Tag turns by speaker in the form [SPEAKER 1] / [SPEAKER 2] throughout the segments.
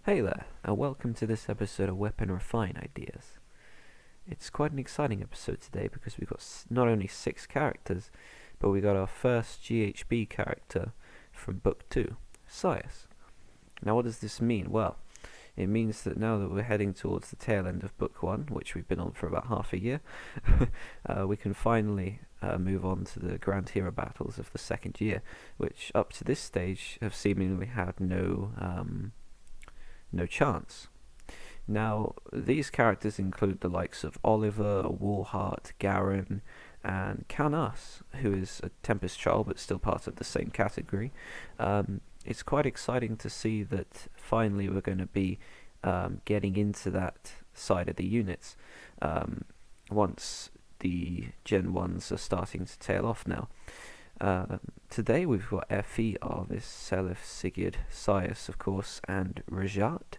[SPEAKER 1] Hey there, and welcome to this episode of Weapon Refine Ideas. It's quite an exciting episode today because we've got not only 6 characters, but we got our first GHB character from Book 2, Saias. Now what does this mean? Well, it means that now that we're heading towards the tail end of Book 1, which we've been on for about half a year, we can finally move on to the Grand Hero battles of the second year, which up to this stage have seemingly had no chance. Now, these characters include the likes of Oliver, Warheart, Garen, and Canas, who is a Tempest Child but still part of the same category. It's quite exciting to see that finally we're going to be getting into that side of the units once the Gen 1s are starting to tail off now. Today we've got Effie, Arvis, Seliph, Sigurd, Saias, of course, and Rhajat.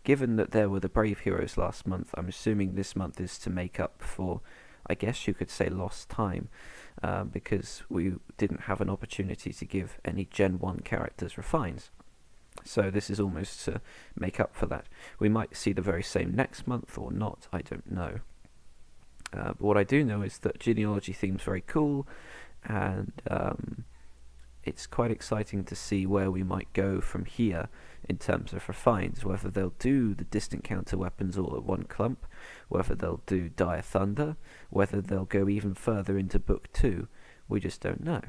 [SPEAKER 1] Given that there were the Brave Heroes last month, I'm assuming this month is to make up for, I guess you could say, lost time, because we didn't have an opportunity to give any Gen 1 characters refines. So this is almost to make up for that. We might see the very same next month or not, I don't know. But what I do know is that genealogy theme's very cool, and it's quite exciting to see where we might go from here in terms of refines, whether they'll do the distant counter weapons all at one clump, whether they'll do Dire Thunder, whether they'll go even further into Book 2, we just don't know.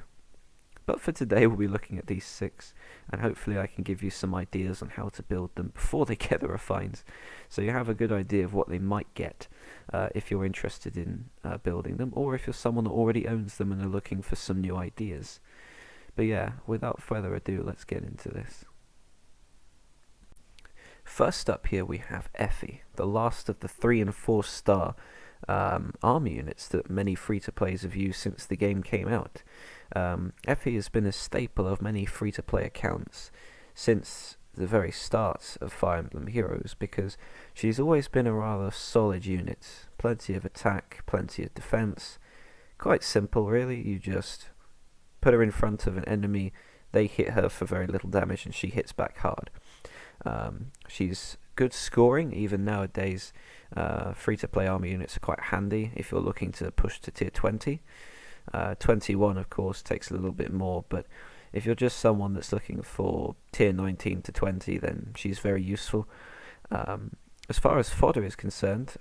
[SPEAKER 1] But for today we'll be looking at these 6, and hopefully I can give you some ideas on how to build them before they get the refines, so you have a good idea of what they might get if you're interested in building them, or if you're someone that already owns them and are looking for some new ideas. But yeah, without further ado, let's get into this. First up here we have Effie, the last of the 3 and 4 star army units that many free-to-plays have used since the game came out. Effie has been a staple of many free-to-play accounts since the very start of Fire Emblem Heroes, because she's always been a rather solid unit. Plenty of attack, plenty of defense. Quite simple really, you just put her in front of an enemy, they hit her for very little damage and she hits back hard. She's good scoring, even nowadays. Free-to-play army units are quite handy if you're looking to push to tier 20. 21 of course takes a little bit more, but if you're just someone that's looking for tier 19 to 20, then she's very useful. As far as fodder is concerned,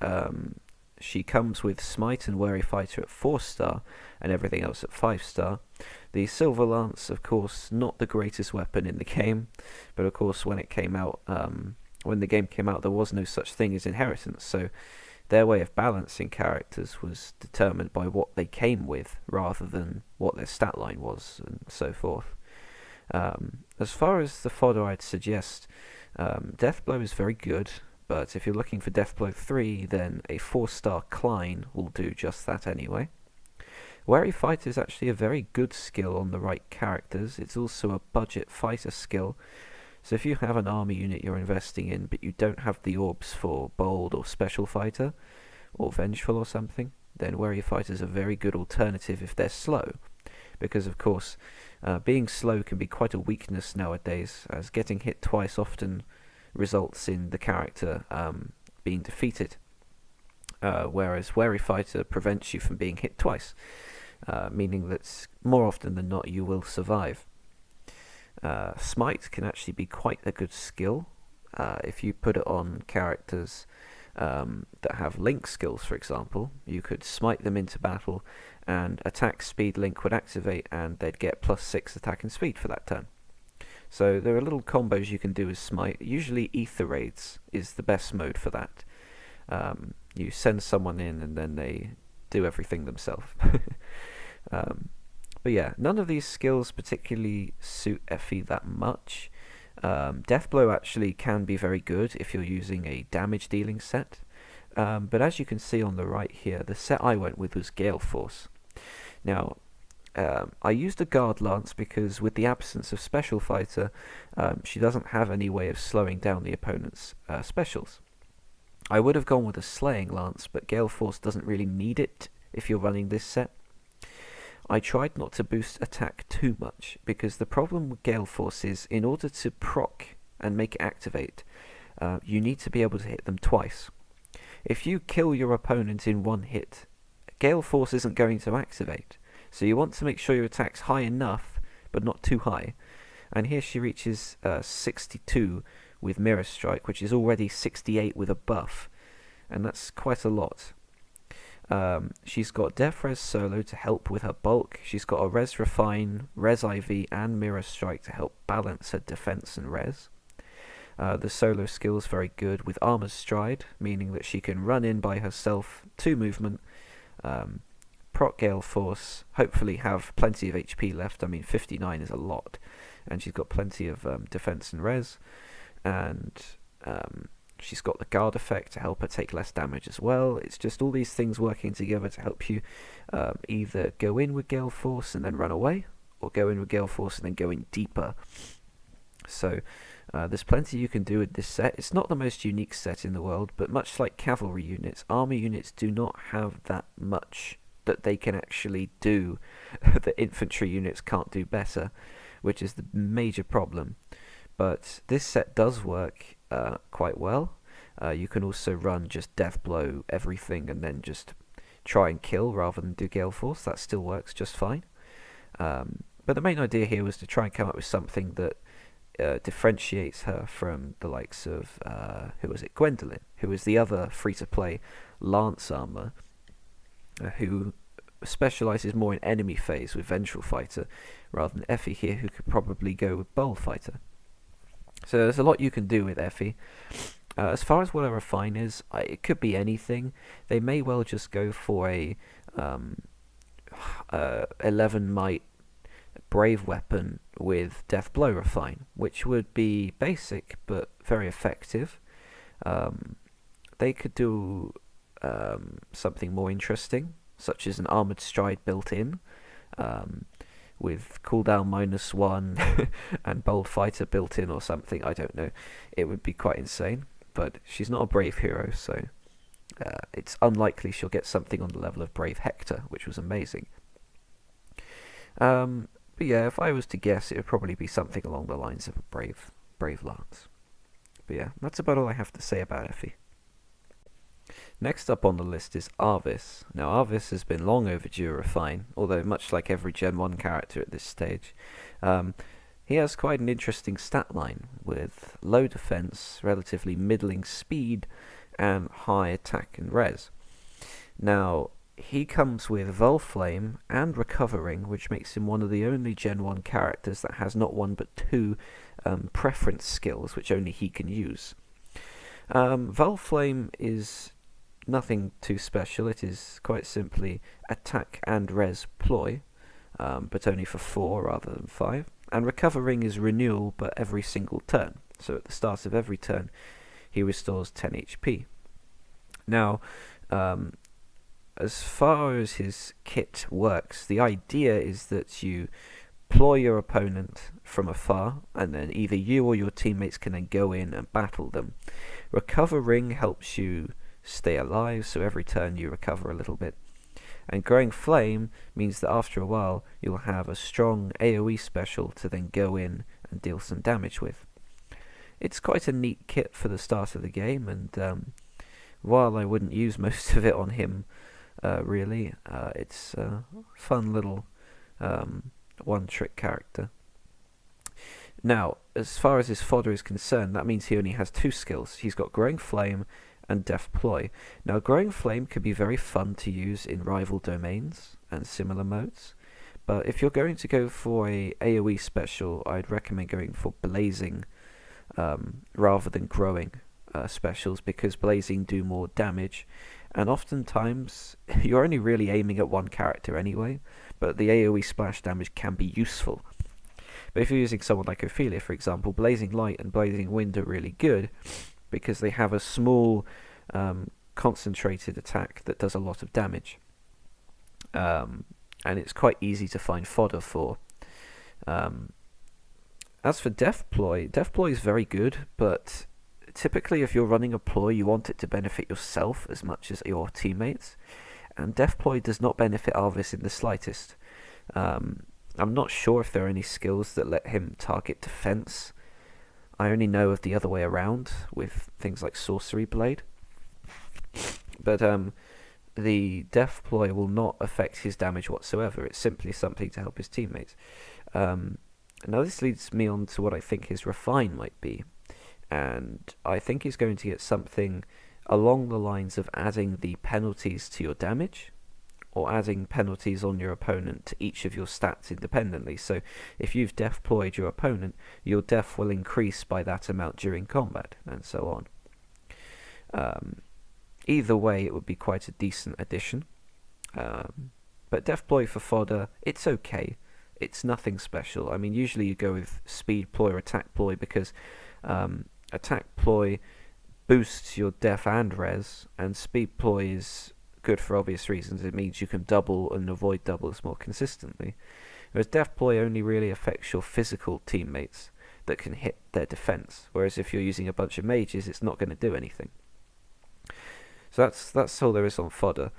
[SPEAKER 1] she comes with Smite and Wary Fighter at 4 star and everything else at 5 star. The Silver Lance, of course, not the greatest weapon in the game, but of course when it came out, when the game came out, there was no such thing as inheritance, so their way of balancing characters was determined by what they came with rather than what their stat line was and so forth. As far as the fodder, I'd suggest Deathblow is very good, but if you're looking for Deathblow 3, then a 4 star Klein will do just that anyway. Wary Fighter is actually a very good skill on the right characters. It's also a budget fighter skill, so if you have an army unit you're investing in but you don't have the orbs for Bold or Special Fighter or Vengeful or something, then Wary Fighter is a very good alternative if they're slow, because of course being slow can be quite a weakness nowadays, as getting hit twice often results in the character being defeated, whereas Wary Fighter prevents you from being hit twice, meaning that more often than not you will survive. Smite can actually be quite a good skill if you put it on characters that have link skills, for example. You could smite them into battle and attack speed link would activate and they'd get +6 attack and speed for that turn. So there are little combos you can do with Smite. Usually Ether Raids is the best mode for that. You send someone in and then they do everything themselves. But yeah, none of these skills particularly suit Effie that much. Deathblow actually can be very good if you're using a damage dealing set. But as you can see on the right here, the set I went with was Gale Force. Now, I used a Guard Lance because with the absence of Special Fighter, she doesn't have any way of slowing down the opponent's specials. I would have gone with a Slaying Lance, but Gale Force doesn't really need it if you're running this set. I tried not to boost attack too much, because the problem with Gale Force is, in order to proc and make it activate, you need to be able to hit them twice. If you kill your opponent in one hit, Gale Force isn't going to activate. So you want to make sure your attack's high enough, but not too high. And here she reaches 62 with Mirror Strike, which is already 68 with a buff. And that's quite a lot. She's got Def Res Solo to help with her bulk. She's got a Res Refine, Res IV, and Mirror Strike to help balance her defense and res. The solo skill is very good with Armor's Stride, meaning that she can run in by herself, 2 movement, proc Gale Force, hopefully have plenty of HP left. I mean, 59 is a lot, and she's got plenty of defense and res, and she's got the guard effect to help her take less damage as well. It's just all these things working together to help you either go in with Gale Force and then run away, or go in with Gale Force and then go in deeper. So there's plenty you can do with this set. It's not the most unique set in the world, but much like cavalry units, armor units do not have that much that they can actually do that infantry units can't do better, which is the major problem. But this set does work quite well. You can also run just Death Blow everything and then just try and kill rather than do Gale Force. That still works just fine. But the main idea here was to try and come up with something that differentiates her from the likes of, who was it, Gwendolyn, who was the other free-to-play Lance armor, who specialises more in enemy phase with Vengeful Fighter, rather than Effie here, who could probably go with Bold Fighter. So there's a lot you can do with Effie. As far as what a refine is, it could be anything. They may well just go for a 11 might brave weapon with Death Blow refine, which would be basic but very effective. They could do something more interesting, such as an Armored Stride built in, with cooldown -1 and Bold Fighter built in or something. I don't know. It would be quite insane, but she's not a brave hero, so it's unlikely she'll get something on the level of Brave Hector, which was amazing. But yeah, if I was to guess, it would probably be something along the lines of a Brave Lance. But yeah, that's about all I have to say about Effie. Next up on the list is Arvis. Now, Arvis has been long overdue a refine, although much like every Gen 1 character at this stage. He has quite an interesting stat line, with low defense, relatively middling speed, and high attack and res. Now, he comes with Vulflame and Recovering, which makes him one of the only Gen 1 characters that has not one but 2 preference skills, which only he can use. Vulflame is nothing too special. It is quite simply attack and res ploy, but only for 4 rather than 5. And Recovering is renewal, but every single turn. So at the start of every turn, he restores 10 HP. Now, as far as his kit works, the idea is that you ploy your opponent from afar, and then either you or your teammates can then go in and battle them. Recovering helps you stay alive, so every turn you recover a little bit. And Growing Flame means that after a while you'll have a strong AoE special to then go in and deal some damage with. It's quite a neat kit for the start of the game, and while I wouldn't use most of it on him, really, it's a fun little one-trick character. Now, as far as his fodder is concerned, that means he only has 2 skills. He's got Growing Flame and Death Ploy. Now, Growing Flame could be very fun to use in rival domains and similar modes, but if you're going to go for a AoE special, I'd recommend going for Blazing rather than Growing specials, because Blazing do more damage, and oftentimes you're only really aiming at one character anyway, but the AoE splash damage can be useful. But if you're using someone like Ophelia, for example, Blazing Light and Blazing Wind are really good because they have a small concentrated attack that does a lot of damage, and it's quite easy to find fodder for. As for Death Ploy is very good, but typically if you're running a ploy, you want it to benefit yourself as much as your teammates, and Death Ploy does not benefit Arvis in the slightest. I'm not sure if there are any skills that let him target defense I only know of the other way around with things like Sorcery Blade. But the Death Ploy will not affect his damage whatsoever. It's simply something to help his teammates. Now this leads me on to what I think his Refine might be. And I think he's going to get something along the lines of adding the penalties to your damage, or adding penalties on your opponent to each of your stats independently. So if you've Death Ployed your opponent, your Death will increase by that amount during combat, and so on. Either way, it would be quite a decent addition. But Death Ploy for fodder, it's okay. It's nothing special. I mean, usually you go with Speed Ploy or Attack Ploy because Attack Ploy boosts your Def and Res, and Speed Ploy is good for obvious reasons. It means you can double and avoid doubles more consistently. Whereas Death Ploy only really affects your physical teammates that can hit their defense. Whereas if you're using a bunch of mages, it's not going to do anything. So that's all there is on fodder.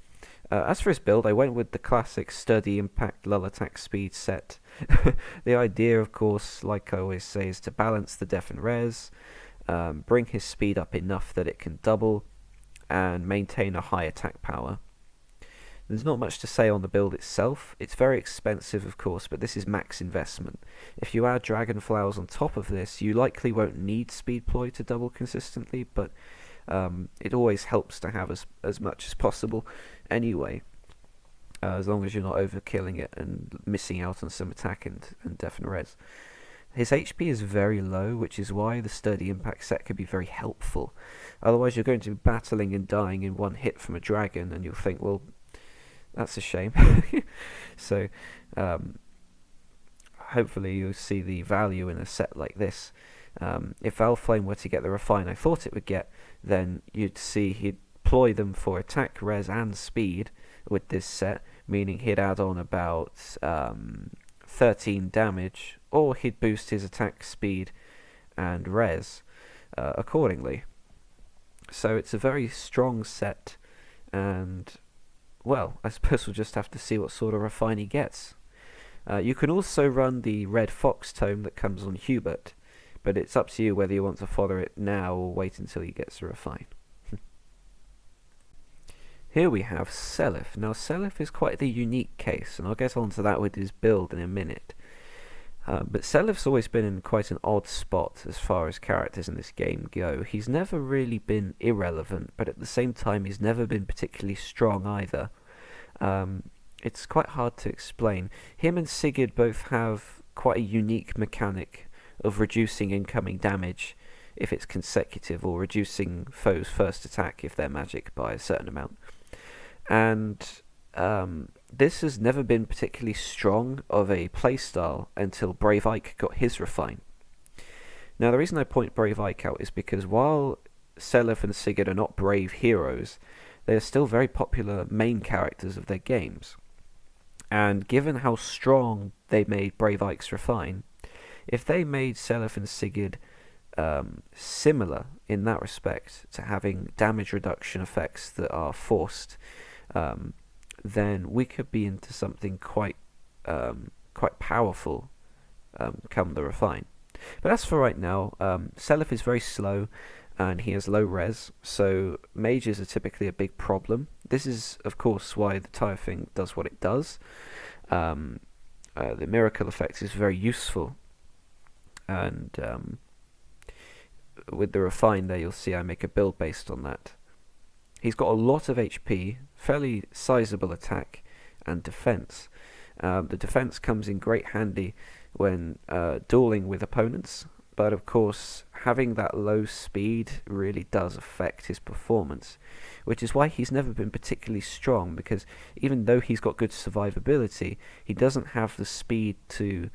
[SPEAKER 1] As for his build, I went with the classic Sturdy Impact Lull Attack Speed set. The idea, of course, like I always say, is to balance the Def and Res, bring his speed up enough that it can double, and maintain a high attack power. There's not much to say on the build itself. It's very expensive, of course, but this is max investment. If you add Dragon Flowers on top of this, you likely won't need Speed Ploy to double consistently, but it always helps to have as much as possible anyway, as long as you're not overkilling it and missing out on some attack and Def and Res. His HP is very low, which is why the Sturdy Impact set could be very helpful. Otherwise you're going to be battling and dying in one hit from a dragon, and you'll think, well, that's a shame. So hopefully you'll see the value in a set like this. If Valflame were to get the Refine I thought it would get, then you'd see he'd ploy them for attack, res, and speed with this set, meaning he'd add on about 13 damage, or he'd boost his attack, speed, and res accordingly. So it's a very strong set, and, well, I suppose we'll just have to see what sort of Refine he gets. You can also run the Red Fox tome that comes on Hubert, but it's up to you whether you want to fodder it now or wait until he gets a Refine. Here we have Seliph. Now Seliph is quite the unique case, and I'll get onto that with his build in a minute. But Seliph's always been in quite an odd spot as far as characters in this game go. He's never really been irrelevant, but at the same time he's never been particularly strong either. It's quite hard to explain. Him and Sigurd both have quite a unique mechanic of reducing incoming damage if it's consecutive, or reducing foes' first attack if they're magic by a certain amount. And this has never been particularly strong of a playstyle until Brave Ike got his Refine. Now the reason I point Brave Ike out is because while Seliph and Sigurd are not brave heroes, they are still very popular main characters of their games. And given how strong they made Brave Ike's Refine, if they made Seliph and Sigurd similar in that respect, to having damage reduction effects that are forced, then we could be into something quite powerful come the Refine. But as for right now, Seliph is very slow and he has low res, so mages are typically a big problem. This is, of course, why the tire thing does what it does. The miracle effect is very useful, and with the Refine there, you'll see I make a build based on that. He's got a lot of HP, fairly sizable attack, and defense. The defense comes in great handy when dueling with opponents, but of course having that low speed really does affect his performance, which is why he's never been particularly strong, because even though he's got good survivability, he doesn't have the speed to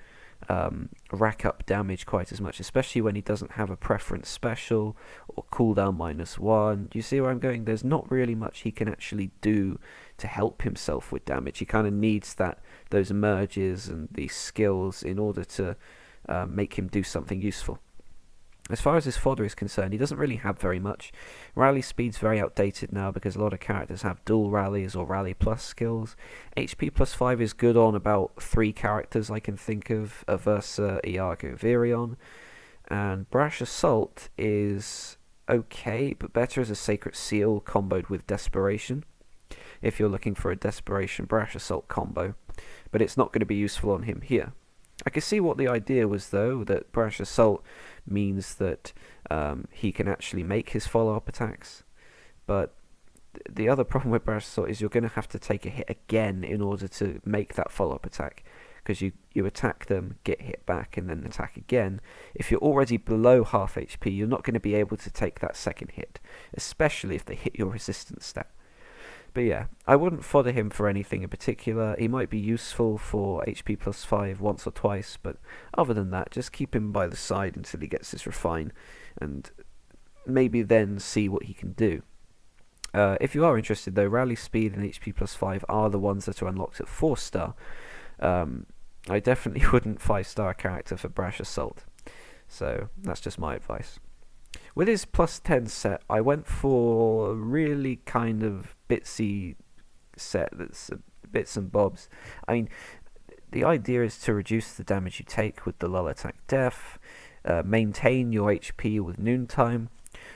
[SPEAKER 1] rack up damage quite as much, especially when he doesn't have a preference special or cooldown -1. Do you see where I'm going? There's not really much he can actually do to help himself with damage. He kind of needs those merges and these skills in order to make him do something useful. As far as his fodder is concerned, he doesn't really have very much. Rally speed's very outdated now because a lot of characters have dual rallies or rally plus skills. HP +5 is good on about 3 characters I can think of: Aversa, Iago, Virion. and Brash Assault is okay, but better as a Sacred Seal comboed with Desperation, if you're looking for a Desperation Brash Assault combo, but it's not going to be useful on him here. I can see what the idea was, though, that Brash Assault means that he can actually make his follow-up attacks, but the other problem with Brash Assault is you're going to have to take a hit again in order to make that follow-up attack, because you attack them, get hit back, and then attack again. If you're already below half HP, you're not going to be able to take that second hit, especially if they hit your resistance stat. But yeah, I wouldn't fodder him for anything in particular. He might be useful for HP plus 5 once or twice, but other than that, just keep him by the side until he gets his refine, and maybe then see what he can do. If you are interested though, Rally Speed and HP plus 5 are the ones that are unlocked at 4 star. I definitely wouldn't 5-star a character for Brash Assault, so that's just my advice. With his plus 10 set, I went for a really kind of bitsy set that's bits and bobs. I mean, the idea is to reduce the damage you take with the lull attack def, maintain your HP with noontime,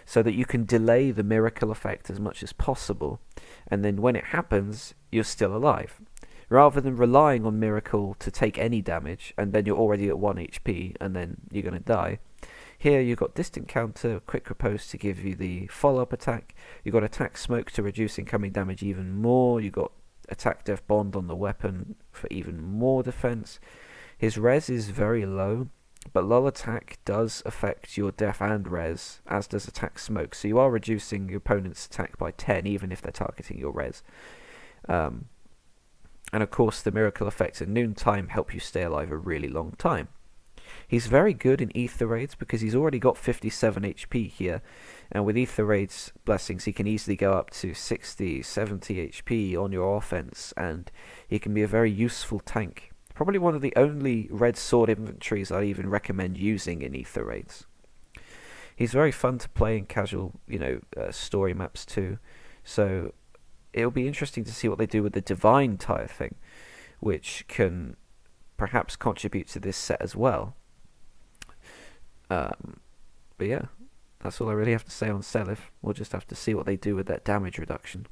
[SPEAKER 1] so that you can delay the miracle effect as much as possible, and then when it happens, you're still alive. Rather than relying on miracle to take any damage, and then you're already at 1 HP, and then you're going to die. Here you've got Distant Counter, Quick Repose to give you the follow-up attack. You've got Attack Smoke to reduce incoming damage even more. You've got Attack Def Bond on the weapon for even more defense. His res is very low, but lull attack does affect your def and res, as does Attack Smoke. So you are reducing your opponent's attack by 10, even if they're targeting your res. And of course the miracle effects at noontime help you stay alive a really long time. He's very good in Ether Raids because he's already got 57 HP here, and with Ether Raids blessings he can easily go up to 60, 70 HP on your offense, and he can be a very useful tank. Probably one of the only red sword inventories I even recommend using in Ether Raids. He's very fun to play in casual, story maps too, so it'll be interesting to see what they do with the Divine Tire thing, which can perhaps contribute to this set as well. But yeah, that's all I really have to say on Seliph. We'll just have to see what they do with that damage reduction.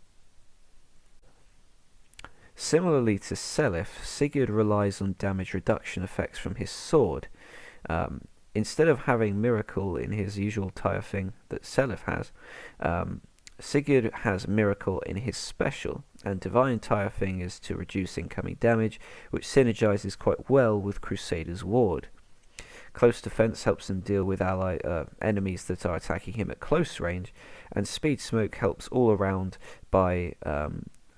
[SPEAKER 1] Similarly to Seliph, Sigurd relies on damage reduction effects from his sword. Instead of having Miracle in his usual tire thing that Seliph has, Sigurd has Miracle in his special, and Divine Tire Thing is to reduce incoming damage, which synergizes quite well with Crusader's Ward. Close Defense helps him deal with enemies that are attacking him at close range, and Speed Smoke helps all around by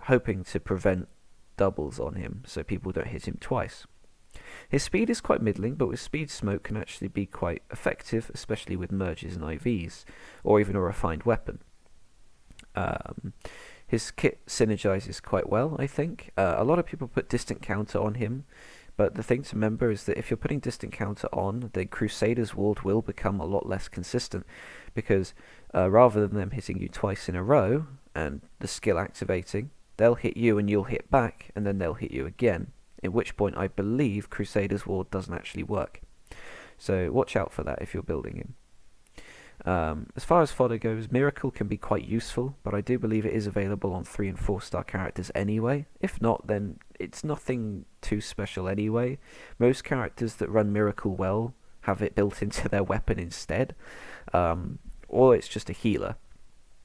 [SPEAKER 1] hoping to prevent doubles on him, so people don't hit him twice. His speed is quite middling, but with Speed Smoke can actually be quite effective, especially with merges and IVs, or even a refined weapon. His kit synergizes quite well, I think. A lot of people put Distant Counter on him, but the thing to remember is that if you're putting Distant Counter on, then Crusader's Ward will become a lot less consistent, because rather than them hitting you twice in a row, and the skill activating, they'll hit you and you'll hit back, and then they'll hit you again, at which point I believe Crusader's Ward doesn't actually work. So watch out for that if you're building him. As far as fodder goes, Miracle can be quite useful, but I do believe it is available on 3 and 4 star characters anyway. If not, then it's nothing too special anyway. Most characters that run Miracle well have it built into their weapon instead, or it's just a healer.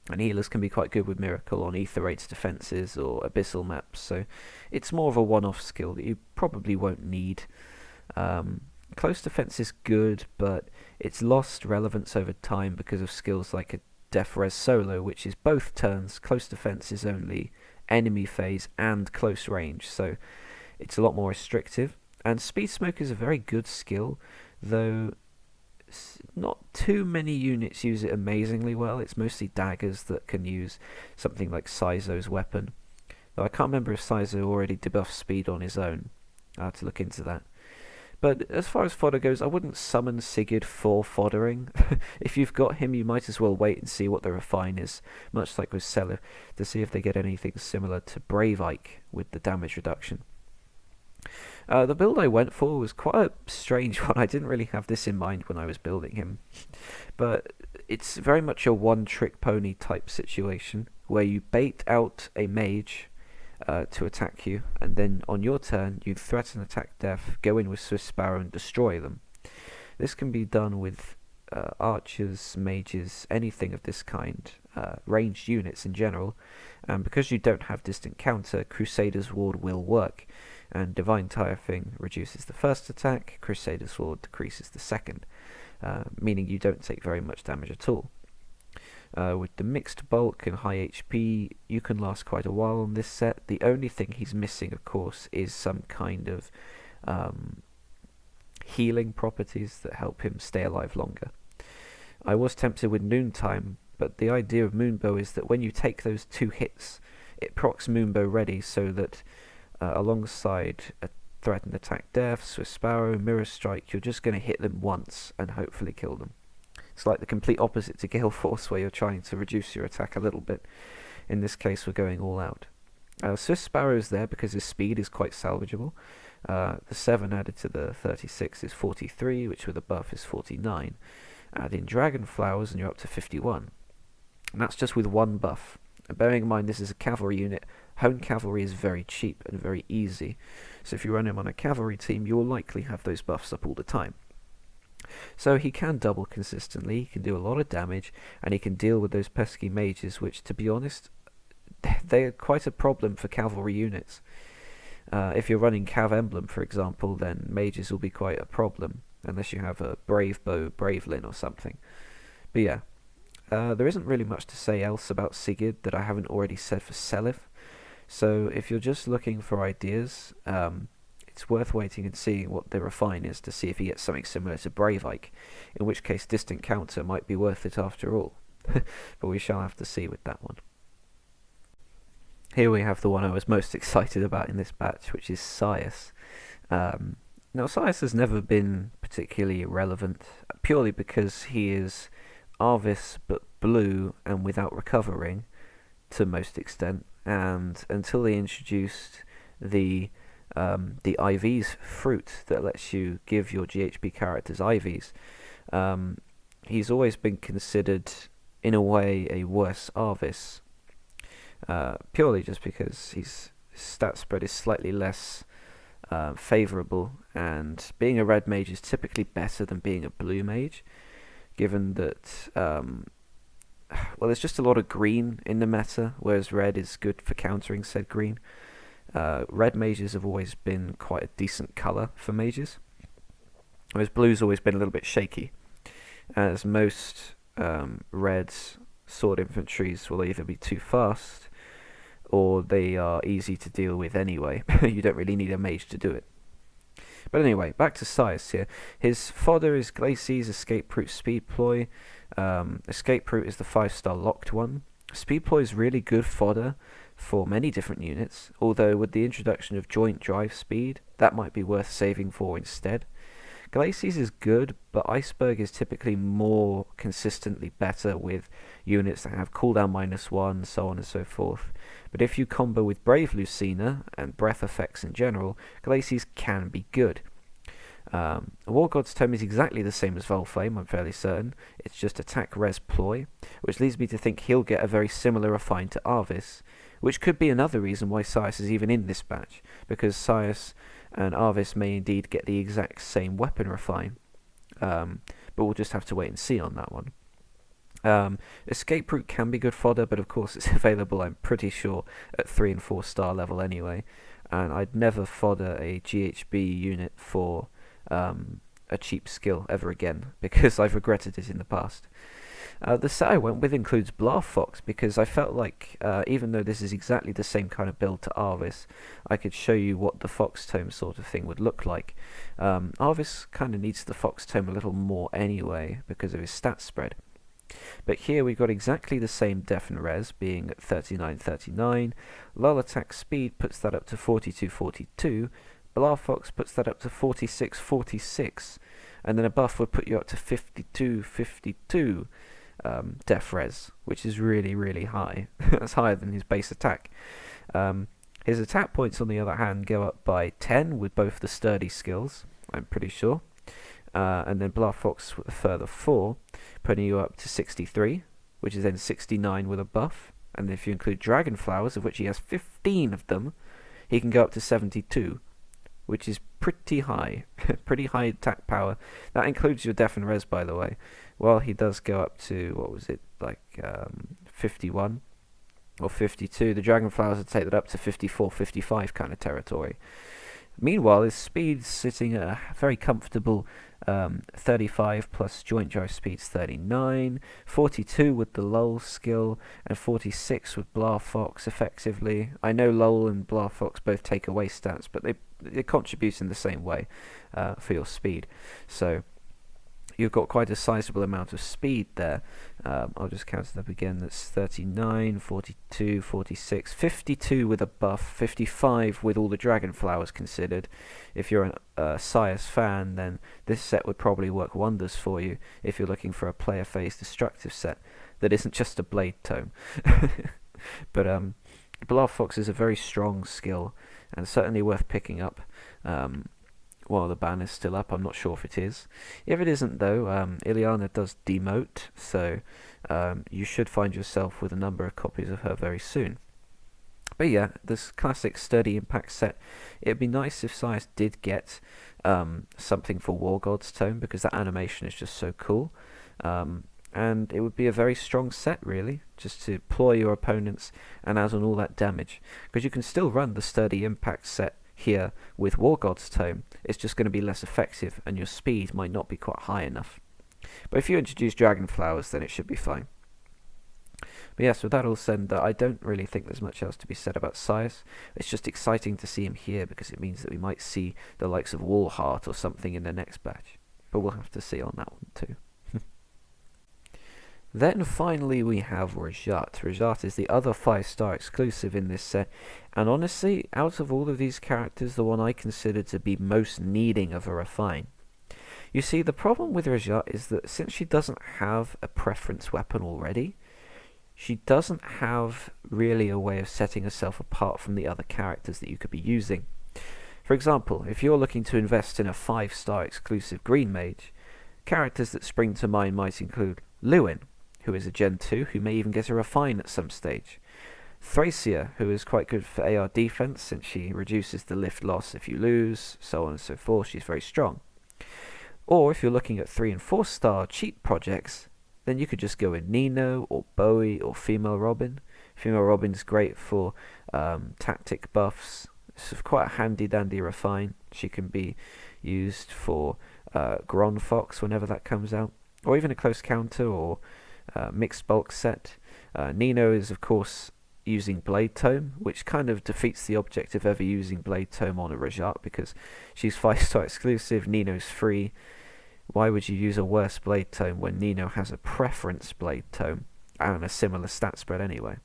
[SPEAKER 1] And healers can be quite good with Miracle on Ether Raids defenses or Abyssal maps, so it's more of a one-off skill that you probably won't need. Close Defense is good, but it's lost relevance over time because of skills like a Def Res Solo, which is both turns. Close Defense is only enemy phase and close range, so it's a lot more restrictive. And Speed Smoke is a very good skill, though not too many units use it amazingly well. It's mostly daggers that can use something like Saizo's weapon. Though I can't remember if Saizo already debuffs speed on his own. I'll have to look into that. But as far as fodder goes, I wouldn't summon Sigurd for foddering. If you've got him, you might as well wait and see what the refine is, much like with Seliph, to see if they get anything similar to Brave Ike with the damage reduction. The build I went for was quite a strange one. I didn't really have this in mind when I was building him, but it's very much a one-trick pony type situation where you bait out a mage to attack you, and then on your turn you threaten attack death, go in with Swift Sparrow and destroy them. This can be done with archers, mages, anything of this kind, ranged units in general, and because you don't have distant counter, Crusader's Ward will work, and Divine Typhing reduces the first attack, Crusader's Ward decreases the second, meaning you don't take very much damage at all. With the mixed bulk and high HP, you can last quite a while on this set. The only thing he's missing, of course, is some kind of healing properties that help him stay alive longer. I was tempted with Noontime, but the idea of Moonbow is that when you take those 2 hits, it procs Moonbow ready so that alongside a threatened attack death, Swift Sparrow, Mirror Strike, you're just going to hit them once and hopefully kill them. It's like the complete opposite to Gale Force, where you're trying to reduce your attack a little bit. In this case, we're going all out. Swift Sparrow is there because his speed is quite salvageable. The 7 added to the 36 is 43, which with a buff is 49. Add in Dragon Flowers and you're up to 51. And that's just with 1 buff. And bearing in mind this is a cavalry unit, Honed Cavalry is very cheap and very easy. So if you run him on a cavalry team, you will likely have those buffs up all the time. So he can double consistently, he can do a lot of damage, and he can deal with those pesky mages, which, to be honest, they're quite a problem for cavalry units. If you're running Cav Emblem, for example, then mages will be quite a problem, unless you have a Brave Bow, Bravelin or something. But yeah, there isn't really much to say else about Sigurd that I haven't already said for Seliph. So if you're just looking for ideas, it's worth waiting and seeing what the refine is to see if he gets something similar to Brave Ike, in which case Distant Counter might be worth it after all. But we shall have to see with that one. Here we have the one I was most excited about in this batch, which is Saias. Now Saias has never been particularly relevant, purely because he is Arvis but blue and without recovering to most extent, and until they introduced the IVs fruit that lets you give your GHB characters IVs, he's always been considered in a way a worse Arvis, purely just because his stat spread is slightly less favourable, and being a red mage is typically better than being a blue mage, given that well, there's just a lot of green in the meta, whereas red is good for countering said green. Red mages have always been quite a decent colour for mages, whereas blue's always been a little bit shaky, as most red sword infantries will either be too fast or they are easy to deal with anyway. You don't really need a mage to do it. But anyway, back to Saias here. His fodder is Glacies, Escape Route, Speed Ploy. Escape Route is the 5-star locked one. Speed Ploy is really good fodder for many different units, although with the introduction of Joint Drive Speed, that might be worth saving for instead. Glacies is good, but Iceberg is typically more consistently better with units that have cooldown -1, so on and so forth. But if you combo with Brave Lucina and breath effects in general, Glacies can be good. War God's Tome is exactly the same as Volflame, I'm fairly certain. It's just attack res ploy, which leads me to think he'll get a very similar refine to Arvis, which could be another reason why Saias is even in this batch, because Saias and Arvis may indeed get the exact same weapon refine, but we'll just have to wait and see on that one. Escape Route can be good fodder, but of course it's available, I'm pretty sure, at 3 and 4 star level anyway, and I'd never fodder a GHB unit for a cheap skill ever again, because I've regretted it in the past. The set I went with includes Blar Fox, because I felt like, even though this is exactly the same kind of build to Arvis, I could show you what the Fox Tome sort of thing would look like. Arvis kind of needs the Fox Tome a little more anyway, because of his stat spread. But here we've got exactly the same def and res, being at 39-39, lull attack speed puts that up to 42-42, Blar Fox puts that up to 46-46, and then a buff would put you up to 52-52 def res, which is really, really high. That's higher than his base attack. His attack points, on the other hand, go up by 10 with both the sturdy skills, I'm pretty sure. And then Blar Fox with a further 4, putting you up to 63, which is then 69 with a buff. And if you include Dragon Flowers, of which he has 15 of them, he can go up to 72, which is pretty high. Pretty high attack power. That includes your Def and Res, by the way. Well, he does go up to, 51 or 52. The Dragon Flowers would take that up to 54, 55 kind of territory. Meanwhile, his speed's sitting at a very comfortable 35 plus joint drive speed's 39, 42 with the Lull skill, and 46 with Blar Fox effectively. I know Lull and Blar Fox both take away stats, but they contribute in the same way for your speed. So you've got quite a sizable amount of speed there. I'll just count it up again. That's 39, 42, 46, 52 with a buff, 55 with all the Dragon Flowers considered. If you're a Saias fan, then this set would probably work wonders for you if you're looking for a player phase destructive set that isn't just a Blade Tome. But Blar Fox is a very strong skill and certainly worth picking up. While the ban is still up, I'm not sure if it is. If it isn't, though, Ileana does demote, so you should find yourself with a number of copies of her very soon. But yeah, this classic sturdy impact set, it'd be nice if Saias did get something for War God's Tome, because that animation is just so cool. And it would be a very strong set, really, just to ploy your opponents and add on all that damage. Because you can still run the sturdy impact set here with War God's Tome. It's just going to be less effective and your speed might not be quite high enough. But if you introduce Dragon Flowers, then it should be fine. But yes, with that all said, I don't really think there's much else to be said about Saias. It's just exciting to see him here because it means that we might see the likes of Wallheart or something in the next batch. But we'll have to see on that one too. Then finally we have Rhajat. Rhajat is the other 5-star exclusive in this set, and honestly, out of all of these characters, the one I consider to be most needing of a refine. You see, the problem with Rhajat is that since she doesn't have a preference weapon already, she doesn't have really a way of setting herself apart from the other characters that you could be using. For example, if you're looking to invest in a 5-star exclusive green mage, characters that spring to mind might include Lewin, who is a Gen 2, who may even get a refine at some stage. Thracia, who is quite good for AR defense since she reduces the lift loss if you lose, so on and so forth. She's very strong. Or if you're looking at 3 and 4-star cheap projects, then you could just go with Nino or Bowie or Female Robin. Female Robin's great for tactic buffs. It's quite a handy dandy refine. She can be used for Gron Fox whenever that comes out, or even a close counter or mixed bulk set. Nino is of course using Blade Tome, which kind of defeats the object of ever using Blade Tome on a Rhajat because she's 5-star exclusive, Nino's free. Why would you use a worse Blade Tome when Nino has a preference Blade Tome and a similar stat spread anyway?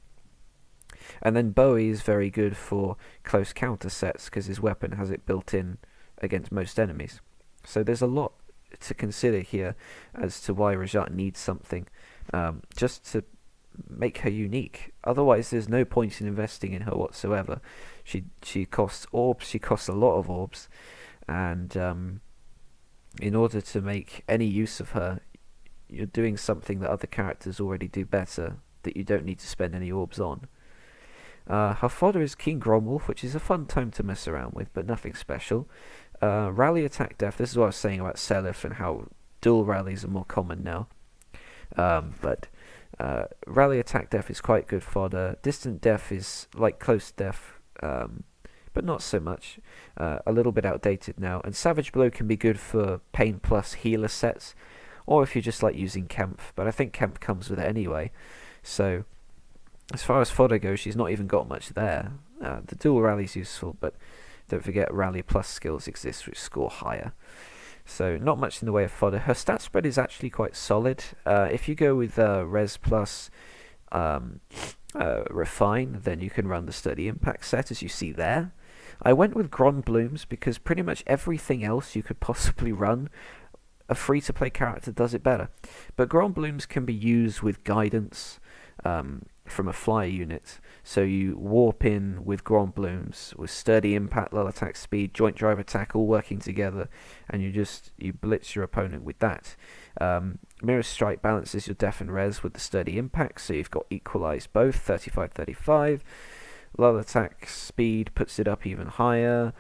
[SPEAKER 1] And then Bowie is very good for close counter sets because his weapon has it built in against most enemies. So there's a lot to consider here as to why Rhajat needs something just to make her unique. Otherwise there's no point in investing in her whatsoever. She costs orbs, she costs a lot of orbs, and in order to make any use of her, you're doing something that other characters already do better that you don't need to spend any orbs on. Her fodder is King Gromwolf, which is a fun tome to mess around with, but nothing special. Rally Attack Def, this is what I was saying about Seliph and how dual rallies are more common now. But Rally Attack Def is quite good fodder. Distant Def is like Close Def, but not so much. A little bit outdated now. And Savage Blow can be good for Pain Plus healer sets, or if you just like using Kemp, but I think Kemp comes with it anyway. So as far as fodder goes, she's not even got much there. The dual rally's useful, but don't forget Rally Plus skills exist which score higher. So not much in the way of fodder. Her stat spread is actually quite solid. If you go with Res Plus Refine, then you can run the Sturdy Impact set as you see there. I went with Gron Blooms because pretty much everything else you could possibly run, a free-to-play character does it better. But Gron Blooms can be used with Guidance, from a flyer unit. So you warp in with Gromblooms, with sturdy impact, low attack speed, joint drive attack, all working together, and you blitz your opponent with that. Mirror Strike balances your def and res with the sturdy impact, so you've got equalized both, 35-35. Low attack speed puts it up even higher.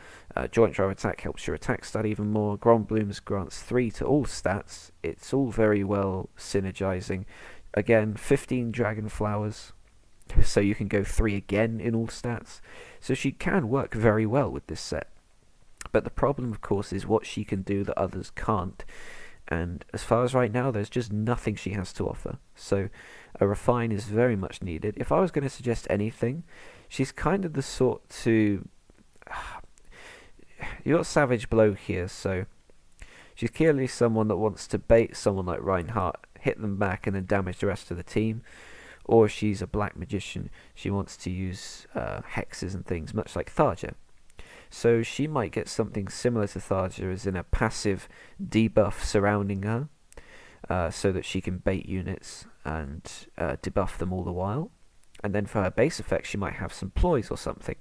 [SPEAKER 1] Joint drive attack helps your attack stat even more. Gromblooms grants 3 to all stats. It's all very well synergizing. Again, 15 dragon flowers, so you can go 3 again in all stats. So she can work very well with this set. But the problem, of course, is what she can do that others can't. And as far as right now, there's just nothing she has to offer. So a refine is very much needed. If I was going to suggest anything, she's kind of the sort to... You got Savage Blow here, so she's clearly someone that wants to bait someone like Reinhardt, hit them back, and then damage the rest of the team. Or she's a Black Magician. She wants to use hexes and things, much like Tharja. So she might get something similar to Tharja, as in a passive debuff surrounding her, so that she can bait units and debuff them all the while. And then for her base effect, she might have some ploys or something.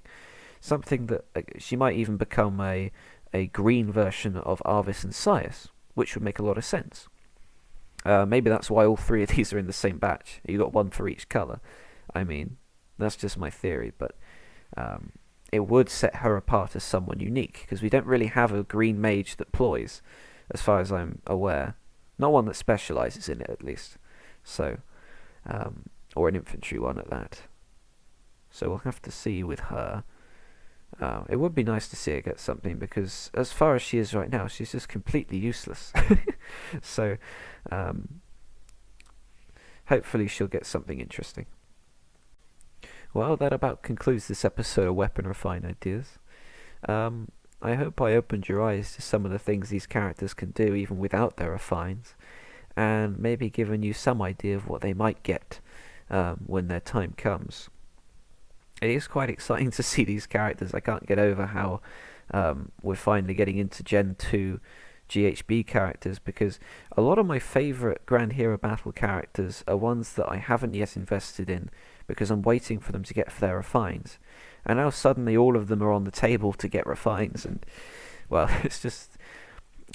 [SPEAKER 1] Something that she might even become a green version of Arvis and Saias, which would make a lot of sense. Maybe that's why all 3 of these are in the same batch. You got 1 for each colour. I mean, that's just my theory, but it would set her apart as someone unique, because we don't really have a green mage that ploys, as far as I'm aware. Not one that specialises in it, at least. So, or an infantry one at that. So we'll have to see with her. It would be nice to see her get something, because as far as she is right now, she's just completely useless. So, hopefully she'll get something interesting. Well, that about concludes this episode of Weapon Refine Ideas. I hope I opened your eyes to some of the things these characters can do even without their refines, and maybe given you some idea of what they might get when their time comes. It is quite exciting to see these characters. I can't get over how we're finally getting into Gen 2 GHB characters, because a lot of my favourite Grand Hero Battle characters are ones that I haven't yet invested in, because I'm waiting for them to get their refines. And now suddenly all of them are on the table to get refines, and, well, it's just...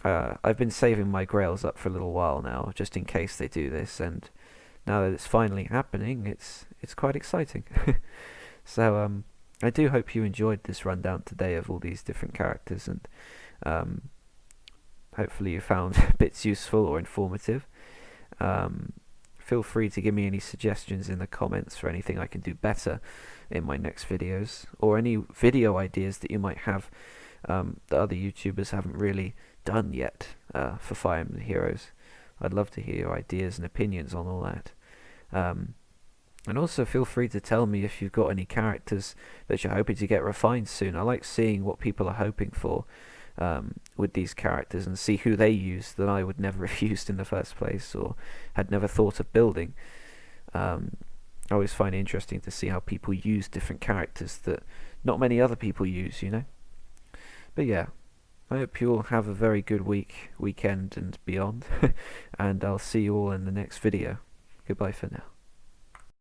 [SPEAKER 1] I've been saving my grails up for a little while now, just in case they do this, and now that it's finally happening, it's quite exciting. So, I do hope you enjoyed this rundown today of all these different characters, and hopefully you found bits useful or informative. Feel free to give me any suggestions in the comments for anything I can do better in my next videos, or any video ideas that you might have that other YouTubers haven't really done yet for Fire Emblem Heroes. I'd love to hear your ideas and opinions on all that. And also feel free to tell me if you've got any characters that you're hoping to get refined soon. I like seeing what people are hoping for with these characters, and see who they use that I would never have used in the first place, or had never thought of building. I always find it interesting to see how people use different characters that not many other people use, you know? But yeah, I hope you all have a very good weekend and beyond, and I'll see you all in the next video. Goodbye for now.